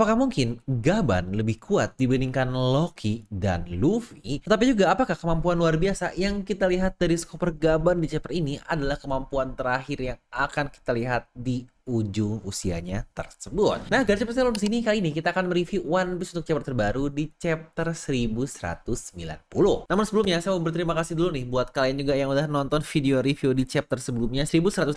Apakah mungkin Gaban lebih kuat dibandingkan Loki dan Luffy? Tetapi juga apakah kemampuan luar biasa yang kita lihat dari Chopper Gaban di chapter ini adalah kemampuan terakhir yang akan kita lihat di ujung usianya tersebut. Nah, garis besar di sini kali ini kita akan mereview One Piece untuk chapter terbaru di chapter 1190. Namun sebelumnya saya mau berterima kasih dulu nih buat kalian juga yang udah nonton video review di chapter sebelumnya 1189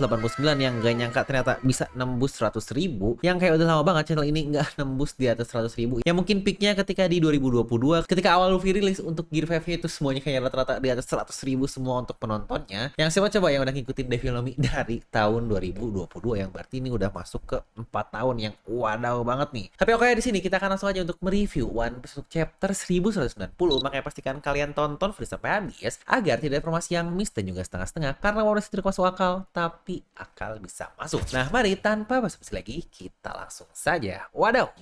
yang gak nyangka ternyata bisa nembus 100.000, yang kayak udah lama banget channel ini nggak nembus di atas 100.000. Yang mungkin peaknya ketika di 2022 ketika awal Luffy rilis untuk Gear 5-nya itu semuanya kayak rata-rata di atas 100.000 semua untuk penontonnya. Yang siapa coba yang udah ngikutin Devilomi dari tahun 2022 yang berarti ini udah masuk ke 4 tahun yang wadaw banget nih. Tapi oke, di sini kita akan langsung aja untuk mereview One Piece untuk chapter 1190. Makanya pastikan kalian tonton video sampai habis agar tidak ada informasi yang miss dan juga setengah-setengah, karena One Piece tidak masuk akal tapi akal bisa masuk. Nah, mari tanpa basa-basi lagi kita langsung saja. Wadaw.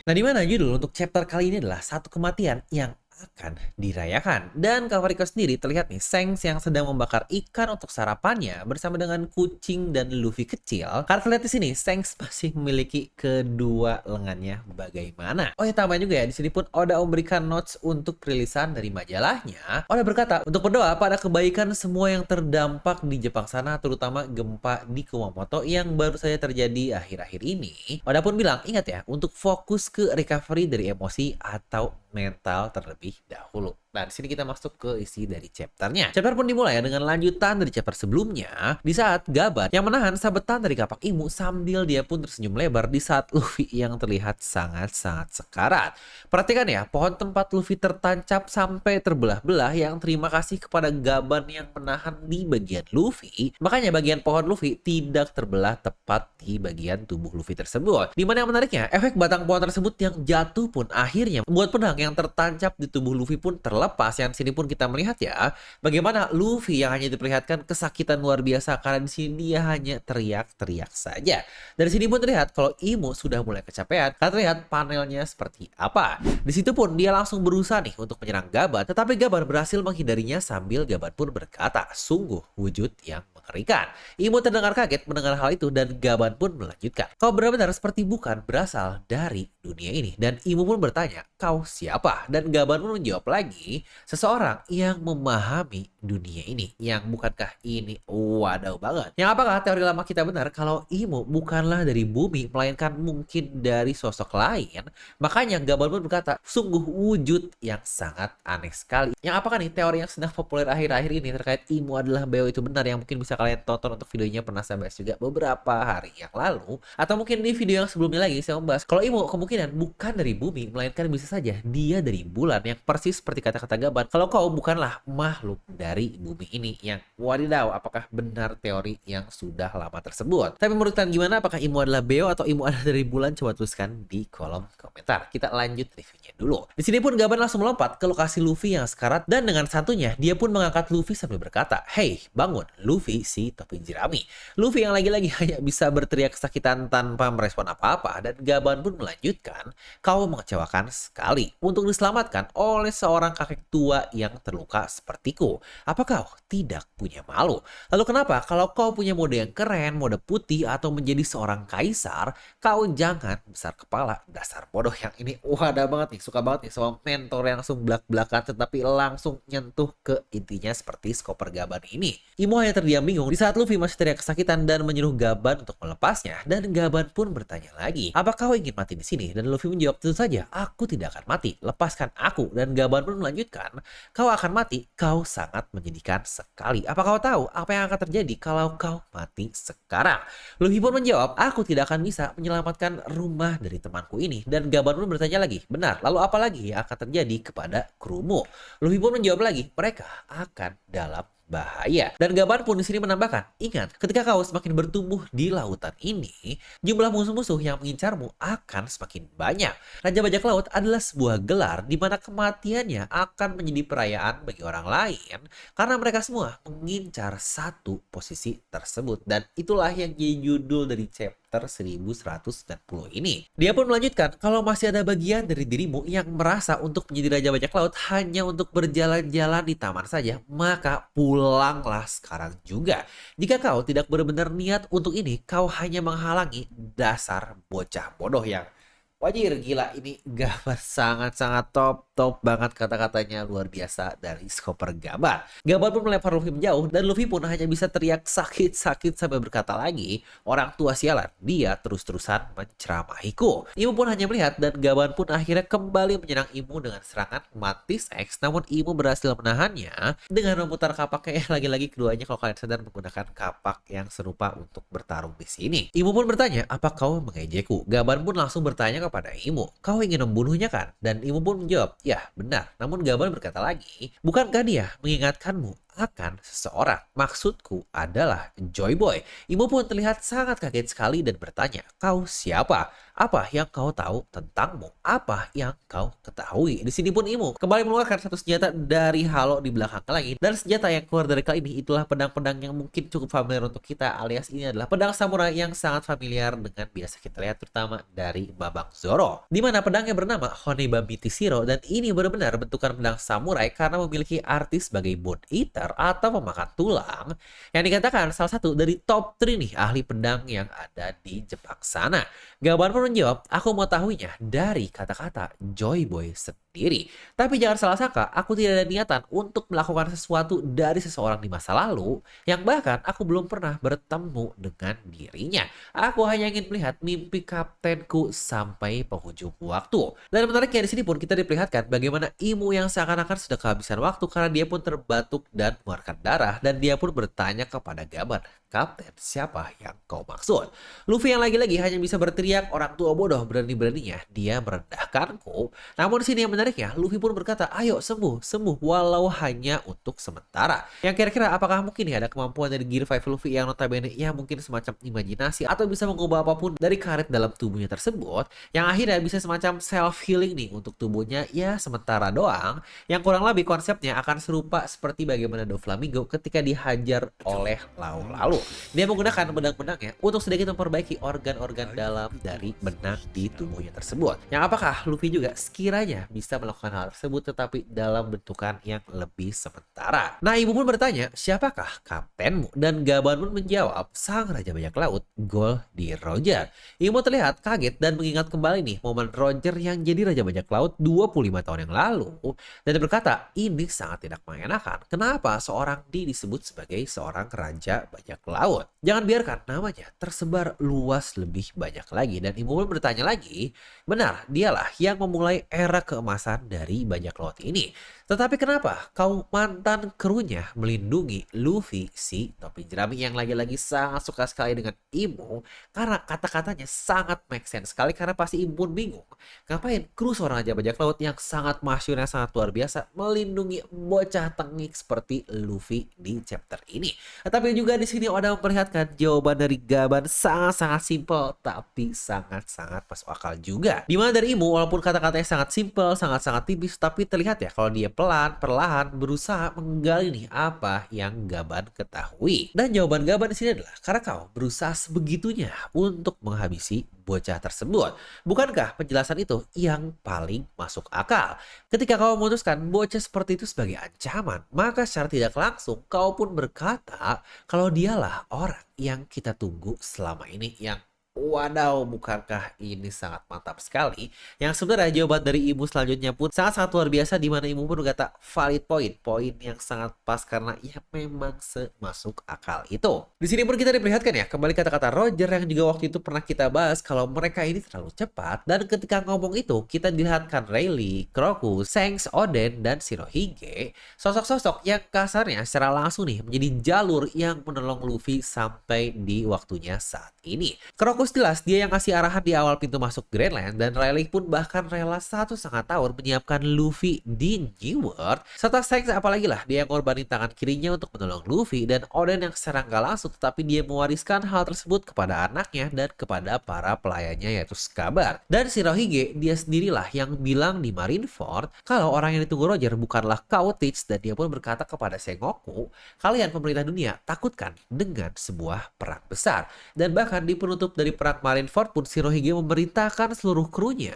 Nah, di mana judul untuk chapter kali ini adalah satu kematian yang akan dirayakan. Dan cover record sendiri terlihat nih Shanks yang sedang membakar ikan untuk sarapannya bersama dengan kucing dan Luffy kecil. Karena terlihat di sini Shanks masih memiliki kedua lengannya bagaimana. Oh ya, tambah juga ya di sini pun Oda memberikan notes untuk perilisan dari majalahnya. Oda berkata untuk berdoa pada kebaikan semua yang terdampak di Jepang sana, terutama gempa di Kumamoto yang baru saja terjadi akhir-akhir ini. Oda pun bilang ingat ya untuk fokus ke recovery dari emosi atau mental terlebih dahulu. Nah, di sini kita masuk ke isi dari chapternya. Chapter pun dimulai dengan lanjutan dari chapter sebelumnya, di saat Gaban yang menahan sabetan dari kapak Imu sambil dia pun tersenyum lebar di saat Luffy yang terlihat sangat-sangat sekarat. Perhatikan ya, pohon tempat Luffy tertancap sampai terbelah-belah yang terima kasih kepada Gaban yang menahan di bagian Luffy. Makanya bagian pohon Luffy tidak terbelah tepat di bagian tubuh Luffy tersebut. Dimana yang menariknya, efek batang pohon tersebut yang jatuh pun akhirnya membuat pedang yang tertancap di tubuh Luffy pun terlepas. Yang sini pun kita melihat ya bagaimana Luffy yang hanya diperlihatkan kesakitan luar biasa karena di sini dia hanya teriak-teriak saja. Dari sini pun terlihat kalau Imu sudah mulai kecapean karena terlihat panelnya seperti apa. Di situ pun dia langsung berusaha nih untuk menyerang Gaban, tetapi Gaban berhasil menghindarinya sambil Gaban pun berkata, sungguh wujud yang mengerikan. Imu terdengar kaget mendengar hal itu dan Gaban pun melanjutkan, kau benar-benar seperti bukan berasal dari dunia ini. Dan Imu pun bertanya, kau siapa? Dan Gaban pun menjawab lagi, seseorang yang memahami dunia ini. Yang bukankah ini wadaw banget? Yang apakah teori lama kita benar kalau Imu bukanlah dari bumi melainkan mungkin dari sosok lain? Makanya Gaban pun berkata, sungguh wujud yang sangat aneh sekali. Yang apakah nih teori yang sedang populer akhir-akhir ini terkait Imu adalah Beo itu benar, yang mungkin bisa kalian tonton untuk videonya pernah saya bahas juga beberapa hari yang lalu, atau mungkin di video yang sebelumnya lagi saya membahas kalau Imu kemungkinan bukan dari bumi melainkan bisa saja dia dari bulan, yang persis seperti kata-kata Gaban kalau kau bukanlah makhluk dari bumi ini. Yang wadidaw, apakah benar teori yang sudah lama tersebut? Tapi menurut kalian gimana? Apakah Imu adalah Beo atau Imu adalah dari bulan? Coba tuliskan di kolom komentar. Kita lanjut reviewnya dulu. Di sini pun Gaban langsung melompat ke lokasi Luffy yang sekarat dan dengan santunya dia pun mengangkat Luffy sambil berkata, "Hey, bangun, Luffy si topi jerami." Luffy yang lagi-lagi hanya bisa berteriak kesakitan tanpa merespon apa-apa dan Gaban pun melanjutkan, "Kau mengecewakan sekali untuk diselamatkan oleh seorang kakek tua yang terluka sepertiku. Apa kau tidak punya malu? Lalu kenapa kalau kau punya mode yang keren, mode putih atau menjadi seorang kaisar, kau jangan besar kepala, dasar bodoh." Yang ini wadah banget nih, suka banget nih soal mentor yang langsung belak-belakan tetapi langsung nyentuh ke intinya seperti Chopper Gaban ini. Imo hanya terdiam bingung di saat Luffy masih teriak kesakitan dan menyuruh Gaban untuk melepasnya, dan Gaban pun bertanya lagi, "Apa kau ingin mati di sini?" Dan Luffy menjawab, "Tentu saja, aku tidak akan mati. Lepaskan aku." Dan Gaban pun melanjutkan, "Kau akan mati. Kau sangat menyedihkan sekali. Apa kau tahu apa yang akan terjadi kalau kau mati sekarang?" Luffy pun menjawab, "Aku tidak akan bisa menyelamatkan rumah dari temanku ini." Dan Gaban pun bertanya lagi, "Benar, lalu apa lagi yang akan terjadi kepada krumu?" Luffy pun menjawab lagi, "Mereka akan dalam bahaya." Dan Gaban pun di sini menambahkan, "Ingat, ketika kau semakin bertumbuh di lautan ini, jumlah musuh-musuh yang mengincarmu akan semakin banyak. Raja Bajak Laut adalah sebuah gelar di mana kematiannya akan menjadi perayaan bagi orang lain karena mereka semua mengincar satu posisi tersebut." Dan itulah yang jadi judul dari chapter chapter 1190 ini. Dia pun melanjutkan, kalau masih ada bagian dari dirimu yang merasa untuk menjadi Raja Bajak Laut hanya untuk berjalan-jalan di taman saja, maka pulanglah sekarang juga. Jika kau tidak benar-benar niat untuk ini, kau hanya menghalangi dasar bocah bodoh yang wajir. Gila, ini gambar sangat-sangat top banget, kata-katanya luar biasa dari Skoper Gaban. Gaban pun melempar Luffy menjauh dan Luffy pun hanya bisa teriak sakit-sakit sampai berkata lagi, orang tua sialan, dia terus-terusan menceramahiku. Imu pun hanya melihat dan Gaban pun akhirnya kembali menyerang Imu dengan serangan Mantis X, namun Imu berhasil menahannya dengan memutar kapaknya. Lagi-lagi keduanya kalau kalian sadar menggunakan kapak yang serupa untuk bertarung di sini. Imu pun bertanya, apa kau mengejekku? Gaban pun langsung bertanya kepada Imu, kau ingin membunuhnya kan? Dan Imu pun menjawab, ya benar. Namun Gaban berkata lagi, bukankah dia mengingatkanmu akan seseorang? Maksudku adalah Joy Boy. Imu pun terlihat sangat kaget sekali dan bertanya, kau siapa? Apa yang kau tahu tentangmu? Apa yang kau ketahui? Di sini pun Imu kembali mengeluarkan satu senjata dari halo di belakang lagi. Dan senjata yang keluar dari kali ini itulah pedang-pedang yang mungkin cukup familiar untuk kita, alias ini adalah pedang samurai yang sangat familiar dengan biasa kita lihat terutama dari Babang Zoro. Dimana pedangnya bernama Honeba Mitishiro dan ini benar-benar bentukan pedang samurai karena memiliki arti sebagai bone eater atau pemakan tulang yang dikatakan salah satu dari top 3 nih ahli pedang yang ada di Jepang sana. Gaban pun menjawab, aku mengetahuinya dari kata-kata Joy Boy sendiri. Tapi jangan salah sangka, aku tidak ada niatan untuk melakukan sesuatu dari seseorang di masa lalu yang bahkan aku belum pernah bertemu dengan dirinya. Aku hanya ingin melihat mimpi kaptenku sampai penghujung waktu. Dan menariknya di sini pun kita diperlihatkan bagaimana Imu yang seakan-akan sudah kehabisan waktu karena dia pun terbatuk dan mengeluarkan darah dan dia pun bertanya kepada Gaban, Kapten, siapa yang kau maksud? Luffy yang lagi-lagi hanya bisa berteriak, orang tua bodoh, berani-beraninya dia merendahkanku. Namun sini yang menariknya, Luffy pun berkata, ayo sembuh, sembuh, walau hanya untuk sementara. Yang kira-kira apakah mungkin ya ada kemampuan dari Gear 5 Luffy yang notabene ya mungkin semacam imajinasi atau bisa mengubah apapun dari karet dalam tubuhnya tersebut, yang akhirnya bisa semacam self-healing nih untuk tubuhnya ya sementara doang, yang kurang lebih konsepnya akan serupa seperti bagaimana Doflamingo ketika dihajar oleh Lalu. Dia menggunakan benang-benangnya untuk sedikit memperbaiki organ-organ dalam dari benang di tubuhnya tersebut. Yang apakah Luffy juga sekiranya bisa melakukan hal tersebut tetapi dalam bentukan yang lebih sementara. Nah, Ibu pun bertanya, siapakah kaptenmu? Dan Gaban pun menjawab, sang Raja Bajak Laut, Goldie Roger. Ibu terlihat kaget dan mengingat kembali nih momen Roger yang jadi Raja Bajak Laut 25 tahun yang lalu. Dan dia berkata, ini sangat tidak mengenakan. Kenapa seorang disebut sebagai seorang Raja Bajak Laut? Jangan biarkan namanya tersebar luas lebih banyak lagi. Dan Ibu pun bertanya lagi, benar, dialah yang memulai era keemasan dari bajak laut ini. Tetapi kenapa kau mantan krunya melindungi Luffy, si topi jerami yang lagi-lagi sangat suka sekali dengan Imu karena kata-katanya sangat make sense sekali karena pasti Imu pun bingung. Ngapain kru seorang Raja Bajak Laut yang sangat masyhur yang sangat luar biasa melindungi bocah tengik seperti Luffy di chapter ini. Tetapi juga di sini Oda memperlihatkan jawaban dari Gaban sangat-sangat simpel tapi sangat-sangat masuk akal juga. Dimana dari Imu walaupun kata-katanya sangat simpel, sangat-sangat tipis, tapi terlihat ya kalau dia perlahan berusaha menggali nih apa yang Gaban ketahui. Dan jawaban Gaban di sini adalah karena kau berusaha sebegitunya untuk menghabisi bocah tersebut. Bukankah penjelasan itu yang paling masuk akal? Ketika kau memutuskan bocah seperti itu sebagai ancaman, maka secara tidak langsung kau pun berkata kalau dialah orang yang kita tunggu selama ini, yang wadaw, bukankah ini sangat mantap sekali? Yang sebenarnya jawaban dari Imu selanjutnya pun sangat-sangat luar biasa, di mana Imu pun berkata valid poin yang sangat pas karena ya memang semasuk akal itu. Di sini pun kita diperlihatkan ya kembali kata-kata Roger yang juga waktu itu pernah kita bahas kalau mereka ini terlalu cepat, dan ketika ngomong itu kita dilihatkan Rayleigh, Crocus, Shanks, Oden, dan Shirohige, sosok-sosok yang kasarnya secara langsung nih menjadi jalur yang menolong Luffy sampai di waktunya saat ini. Crocus jelas dia yang ngasih arahan di awal pintu masuk Grand Line, dan Rayleigh pun bahkan rela 1,5 tahun menyiapkan Luffy di New World. Serta Shanks apalagi lah dia yang ngorbanin tangan kirinya untuk menolong Luffy, dan Oden yang secara nggak langsung tetapi dia mewariskan hal tersebut kepada anaknya dan kepada para pelayannya yaitu Scabbard. Dan Shirohige dia sendirilah yang bilang di Marineford kalau orang yang ditunggu Roger bukanlah Cowtich, dan dia pun berkata kepada Sengoku, kalian pemerintah dunia takutkan dengan sebuah perang besar. Dan bahkan di penutup dari dari perang Marineford pun Shirohige memerintahkan seluruh krunya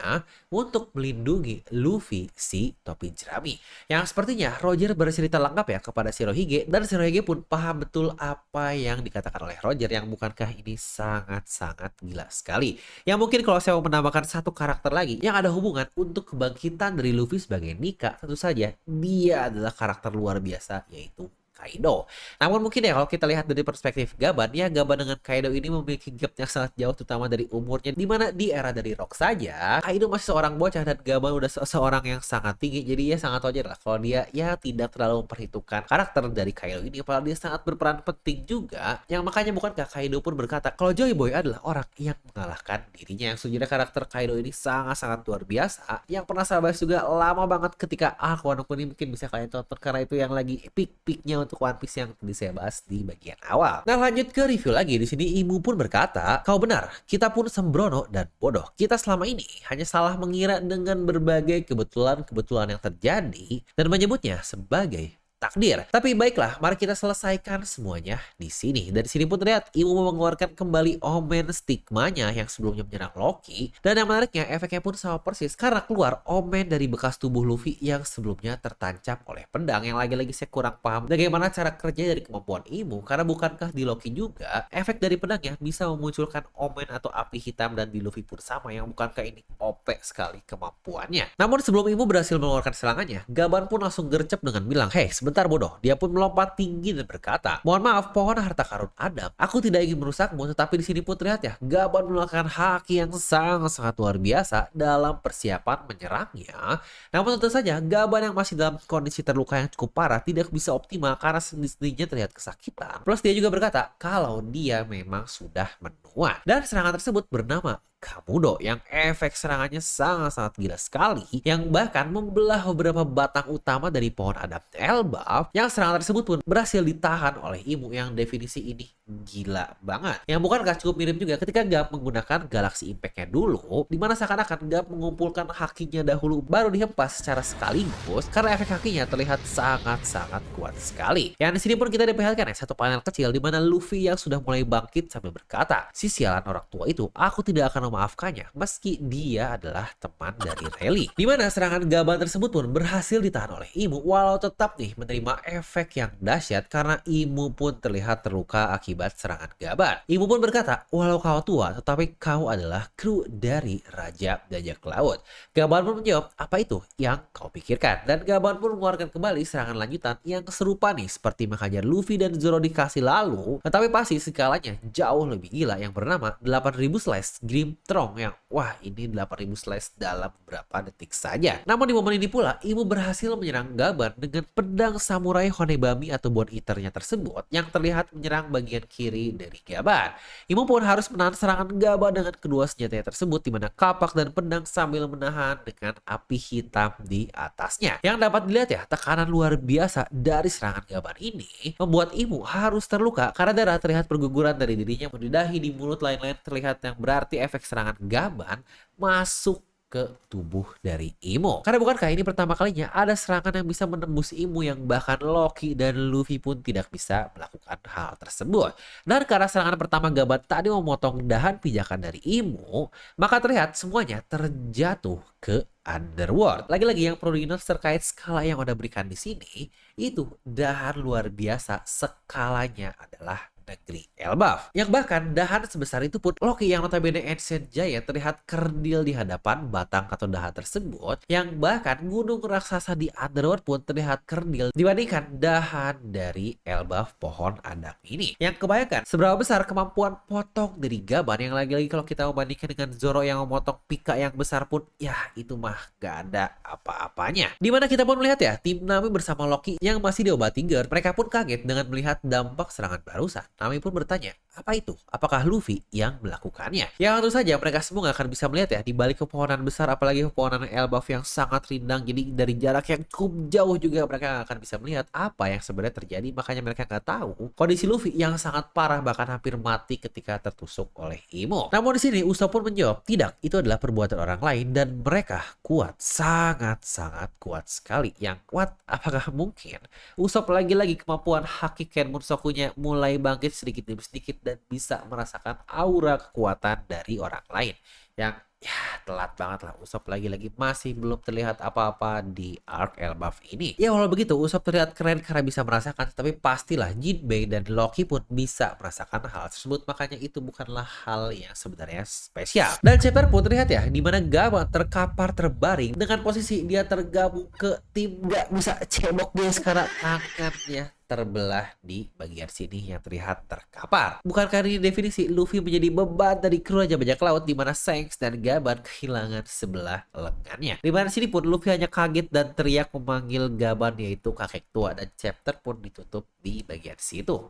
untuk melindungi Luffy si topi jerami. Yang sepertinya Roger bercerita lengkap ya kepada Shirohige, dan Shirohige pun paham betul apa yang dikatakan oleh Roger, yang bukankah ini sangat-sangat gila sekali. Yang mungkin kalau saya mau menambahkan satu karakter lagi yang ada hubungan untuk kebangkitan dari Luffy sebagai Nika, tentu saja dia adalah karakter luar biasa, yaitu Kaido. Namun mungkin ya kalau kita lihat dari perspektif Gaban, ya Gaban dengan Kaido ini memiliki gap yang sangat jauh, terutama dari umurnya, dimana di era dari Rock saja Kaido masih seorang bocah dan Gaban udah seorang yang sangat tinggi. Jadi ya sangat wajar lah kalau dia ya tidak terlalu memperhitungkan karakter dari Kaido ini, padahal dia sangat berperan penting juga. Yang makanya bukankah Kaido pun berkata kalau Joy Boy adalah orang yang mengalahkan dirinya. Yang sejujurnya karakter Kaido ini sangat-sangat luar biasa, yang pernah saya bahas juga lama banget ketika Wano Kuni, mungkin bisa kalian tonton karena itu yang lagi peak-peaknya untuk One Piece yang tadi saya bahas di bagian awal. Nah, lanjut ke review lagi. Di sini Imu pun berkata, "Kau benar, kita pun sembrono dan bodoh. Kita selama ini hanya salah mengira dengan berbagai kebetulan-kebetulan yang terjadi dan menyebutnya sebagai takdir. Tapi baiklah, mari kita selesaikan semuanya di sini." Dari sini pun terlihat Imu mengeluarkan kembali Omen stigmanya yang sebelumnya menyerang Loki. Dan yang menariknya, efeknya pun sama persis karena keluar Omen dari bekas tubuh Luffy yang sebelumnya tertancap oleh pedang. Yang lagi-lagi saya kurang paham bagaimana cara kerja dari kemampuan Imu, karena bukankah di Loki juga efek dari pedangnya bisa memunculkan Omen atau api hitam, dan di Luffy pun sama, yang bukankah ini OP sekali kemampuannya. Namun sebelum Imu berhasil mengeluarkan serangannya, Gaban pun langsung gercep dengan bilang, "Hei, sebentar bodoh." Dia pun melompat tinggi dan berkata, "Mohon maaf, pohon harta karun Adam. Aku tidak ingin merusakmu." Tetapi di sini pun terlihat ya, Gaban melakukan haki yang sangat-sangat luar biasa dalam persiapan menyerangnya. Namun tentu saja Gaban yang masih dalam kondisi terluka yang cukup parah tidak bisa optimal karena sendi-sendinya terlihat kesakitan. Plus dia juga berkata kalau dia memang sudah menua. Dan serangan tersebut bernama Kabudo, yang efek serangannya sangat-sangat gila sekali, yang bahkan membelah beberapa batang utama dari pohon Adam Elbaf. Yang serangan tersebut pun berhasil ditahan oleh Imu, yang definisi ini gila banget. Yang bukankah cukup mirip juga ketika Gap menggunakan Galaxy Impact-nya dulu, dimana seakan-akan Gap mengumpulkan hakinya dahulu baru dihempas secara sekaligus, karena efek hakinya terlihat sangat-sangat kuat sekali. Yang di sini pun kita diperlihatkan ya satu panel kecil di mana Luffy yang sudah mulai bangkit sambil berkata, "Si sialan orang tua itu, aku tidak akan memaafkannya meski dia adalah teman dari Rayleigh." Dimana serangan Gaban tersebut pun berhasil ditahan oleh Imu, walau tetap nih menerima efek yang dahsyat karena Imu pun terlihat terluka akibat serangan Gaban. Imu pun berkata, "Walau kau tua, tetapi kau adalah kru dari Raja Bajak Laut." Gaban pun menjawab, "Apa itu yang kau pikirkan?" Dan Gaban pun mengeluarkan kembali serangan lanjutan yang serupa nih seperti menghajar Luffy dan Zoro di kasih lalu, tetapi pasti skalanya jauh lebih gila, yang bernama 8000 Slash Grim Trong, yang wah ini 8000 slash dalam beberapa detik saja. Namun di momen ini pula Imu berhasil menyerang Gaban dengan pedang samurai Honebami atau Bone Eater-nya tersebut yang terlihat menyerang bagian kiri dari Gaban. Imu pun harus menahan serangan Gaban dengan kedua senjatanya tersebut, di mana kapak dan pedang sambil menahan dengan api hitam di atasnya. Yang dapat dilihat ya, tekanan luar biasa dari serangan Gaban ini membuat Imu harus terluka karena darah terlihat berguguran dari dirinya, di dahi, di mulut, lain-lain terlihat, yang berarti efek serangan Gaban masuk ke tubuh dari Imu. Karena bukankah ini pertama kalinya ada serangan yang bisa menembus Imu, yang bahkan Loki dan Luffy pun tidak bisa melakukan hal tersebut. Dan karena serangan pertama Gaban tadi memotong dahan pijakan dari Imu, maka terlihat semuanya terjatuh ke Underworld. Lagi-lagi yang perlu diingat terkait skala yang udah berikan di sini, itu dahan luar biasa, skalanya adalah negeri Elbaf. Yang bahkan dahan sebesar itu pun Loki yang notabene Ancient Giant terlihat kerdil di hadapan batang atau dahan tersebut, yang bahkan gunung raksasa di Underworld pun terlihat kerdil dibandingkan dahan dari Elbaf pohon Adam ini. Yang kebayangkan seberapa besar kemampuan potong dari Gaban, yang lagi-lagi kalau kita membandingkan dengan Zoro yang memotong pika yang besar pun ya itu mah gak ada apa-apanya. Dimana kita pun melihat ya tim Nami bersama Loki yang masih diobati GEAR, mereka pun kaget dengan melihat dampak serangan barusan. Nami pun bertanya, apa itu? Apakah Luffy yang melakukannya? Ya tentu saja mereka semua gak akan bisa melihat ya di balik pepohonan besar, apalagi pepohonan Elbaf yang sangat rindang. Jadi dari jarak yang cukup jauh juga mereka gak akan bisa melihat apa yang sebenarnya terjadi. Makanya mereka gak tahu kondisi Luffy yang sangat parah, bahkan hampir mati ketika tertusuk oleh Imo. Namun di sini Usopp pun menjawab, tidak, itu adalah perbuatan orang lain dan mereka kuat, sangat-sangat kuat sekali. Yang kuat, apakah mungkin Usopp lagi-lagi kemampuan Haki Ken Mushoku-nya mulai bangkit kaget sedikit demi sedikit dan bisa merasakan aura kekuatan dari orang lain. Yang ya telat banget lah, Usopp lagi-lagi masih belum terlihat apa-apa di arc Elbaf ini. Ya walau begitu Usopp terlihat keren karena bisa merasakan, tapi pastilah Jinbei dan Loki pun bisa merasakan hal tersebut, makanya itu bukanlah hal yang sebenarnya spesial. Dan chapter pun terlihat ya, dimana Gaban terkapar terbaring dengan posisi dia tergabung ke tim gak bisa cebok guys karena tangannya terbelah di bagian sini yang terlihat terkapar. Bukankah ini definisi Luffy menjadi beban dari kru Raja Bajak Laut, di mana Shanks dan Gaban kehilangan sebelah lengannya. Di mana sini pun Luffy hanya kaget dan teriak memanggil Gaban yaitu kakek tua, dan chapter pun ditutup di bagian situ.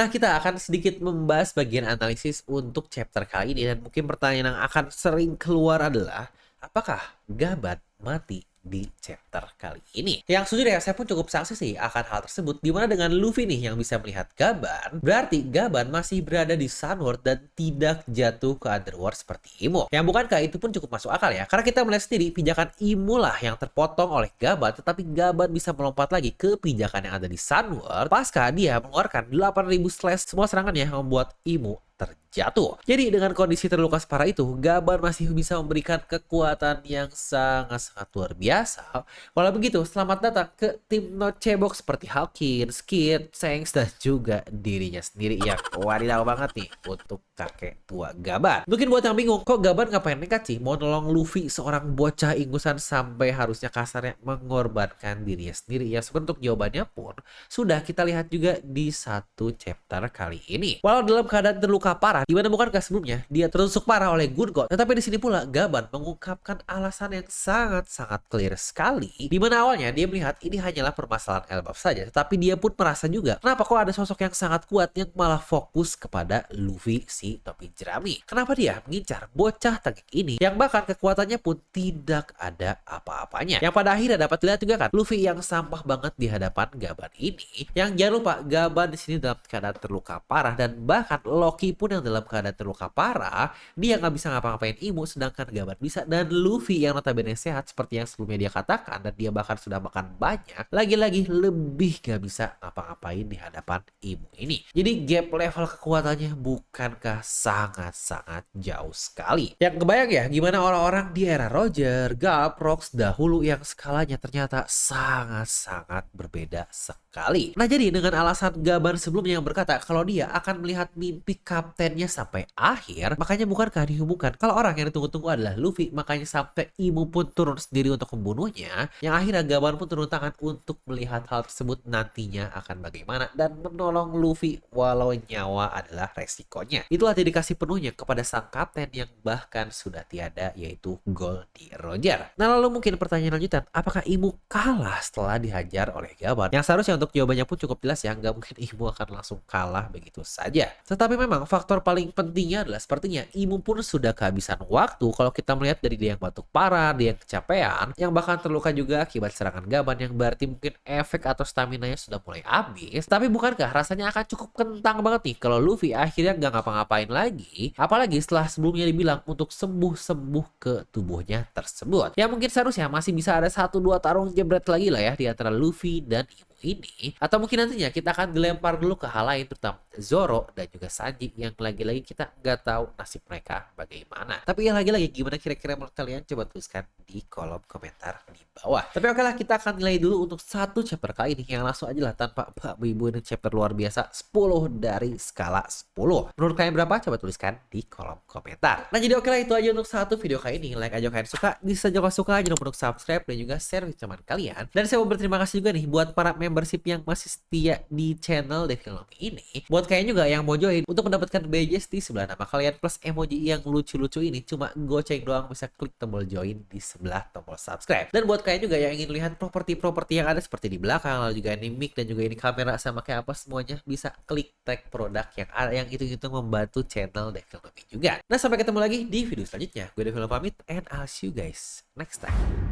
Nah, kita akan sedikit membahas bagian analisis untuk chapter kali ini, dan mungkin pertanyaan yang akan sering keluar adalah apakah Gaban mati di chapter kali ini? Yang jujur ya, saya pun cukup saksi sih akan hal tersebut, dimana dengan Luffy nih yang bisa melihat Gaban, berarti Gaban masih berada di Sunworld dan tidak jatuh ke Underworld seperti Imo. Yang bukankah itu pun cukup masuk akal ya, karena kita melihat sendiri pijakan Imo lah yang terpotong oleh Gaban, tetapi Gaban bisa melompat lagi ke pijakan yang ada di Sunworld pasca dia mengeluarkan 8000 slash semua serangannya yang membuat Imo terjatuh. Jadi dengan kondisi terluka separah itu, Gaban masih bisa memberikan kekuatan yang sangat-sangat luar biasa. Walau begitu, selamat datang ke tim no cebok seperti Hawkins, Skid, Shanks, dan juga dirinya sendiri yang wadidaw banget nih untuk kakek tua Gaban. Mungkin buat yang bingung, kok Gaban ngapain nekat sih mau nolong Luffy, seorang bocah ingusan, sampai harusnya kasarnya mengorbankan dirinya sendiri? Ya sebentuk jawabannya pun sudah kita lihat juga di satu chapter kali ini. Walau dalam keadaan terluka parah, dimana bukankah sebelumnya dia tertusuk parah oleh Good God, tetapi di sini pula Gaban mengungkapkan alasan yang sangat-sangat clear sekali, dimana awalnya dia melihat ini hanyalah permasalahan Elbaf saja, tetapi dia pun merasa juga kenapa kok ada sosok yang sangat kuat yang malah fokus kepada Luffy si topi jerami. Kenapa dia mengincar bocah tengik ini yang bahkan kekuatannya pun tidak ada apa-apanya, yang pada akhirnya dapat dilihat juga kan Luffy yang sampah banget di hadapan Gaban ini. Yang jangan lupa Gaban di sini dalam keadaan terluka parah, dan bahkan Loki pun yang dalam keadaan terluka parah, dia nggak bisa ngapa-ngapain Imo, sedangkan Gaban bisa. Dan Luffy yang notabene sehat seperti yang sebelumnya dia katakan, dan dia bahkan sudah makan banyak, lagi-lagi lebih gak bisa ngapa-ngapain di hadapan Imo ini. Jadi gap level kekuatannya bukankah sangat-sangat jauh sekali? Yang kebayang ya gimana orang-orang di era Roger, Garp, Rocks dahulu yang skalanya ternyata sangat-sangat berbeda sekali. Nah jadi dengan alasan Gaban sebelumnya yang berkata kalau dia akan melihat mimpi kaptennya sampai akhir, makanya bukankah dihubungkan kalau orang yang ditunggu-tunggu adalah Luffy, makanya sampai Imo pun turun sendiri untuk membunuhnya, yang akhirnya Gaban pun turun tangan untuk melihat hal tersebut nantinya akan bagaimana dan menolong Luffy walau nyawa adalah resikonya. Itulah dedikasi penuhnya kepada sang kapten yang bahkan sudah tiada, yaitu Goldie Roger. Nah lalu mungkin pertanyaan lanjutan, apakah Imo kalah setelah dihajar oleh Gaban? Yang seharusnya untuk jawabannya pun cukup jelas ya, nggak mungkin Imo akan langsung kalah begitu saja. Tetapi memang faktor paling pentingnya adalah sepertinya Imo pun sudah kehabisan waktu kalau kita melihat dari dia yang batuk parah, dia yang kecapean, yang bahkan terluka juga akibat serangan Gaban, yang berarti mungkin efek atau stamina-nya sudah mulai habis. Tapi bukankah rasanya akan cukup kentang banget nih kalau Luffy akhirnya nggak ngapa-ngapain lagi, apalagi setelah sebelumnya dibilang untuk sembuh-sembuh ke tubuhnya tersebut. Ya mungkin seharusnya masih bisa ada 1-2 tarung jebret lagi lah ya di antara Luffy dan Imo ini, atau mungkin nantinya kita akan dilempar dulu ke hal lain, terutama Zoro dan juga Sanji yang lagi-lagi kita nggak tahu nasib mereka bagaimana. Tapi ya lagi-lagi gimana kira-kira menurut kalian, coba tuliskan di kolom komentar di bawah. Tapi oke lah, kita akan nilai dulu untuk satu chapter kali ini yang langsung aja lah tanpa ibu ini chapter luar biasa 10 dari skala 10. Menurut kalian berapa? Coba tuliskan di kolom komentar. Nah jadi oke lah, itu aja untuk satu video kali ini. Like aja kalian suka, bisa juga suka, jangan lupa untuk subscribe dan juga share ke teman kalian. Dan saya mau berterima kasih juga nih buat para membership yang masih setia di channel Devilnomi ini. Buat kalian juga yang mau join untuk mendapatkan badges di sebelah nama kalian plus emoji yang lucu-lucu ini, cuma goceng doang, bisa klik tombol join di sebelah tombol subscribe. Dan buat kalian juga yang ingin lihat properti-properti yang ada seperti di belakang, lalu juga ini mic dan juga ini kamera sama kayak apa semuanya, bisa klik tag produk yang ada, yang itu membantu channel Devilnomi juga. Nah sampai ketemu lagi di video selanjutnya. Gue Devil pamit and I'll see you guys next time.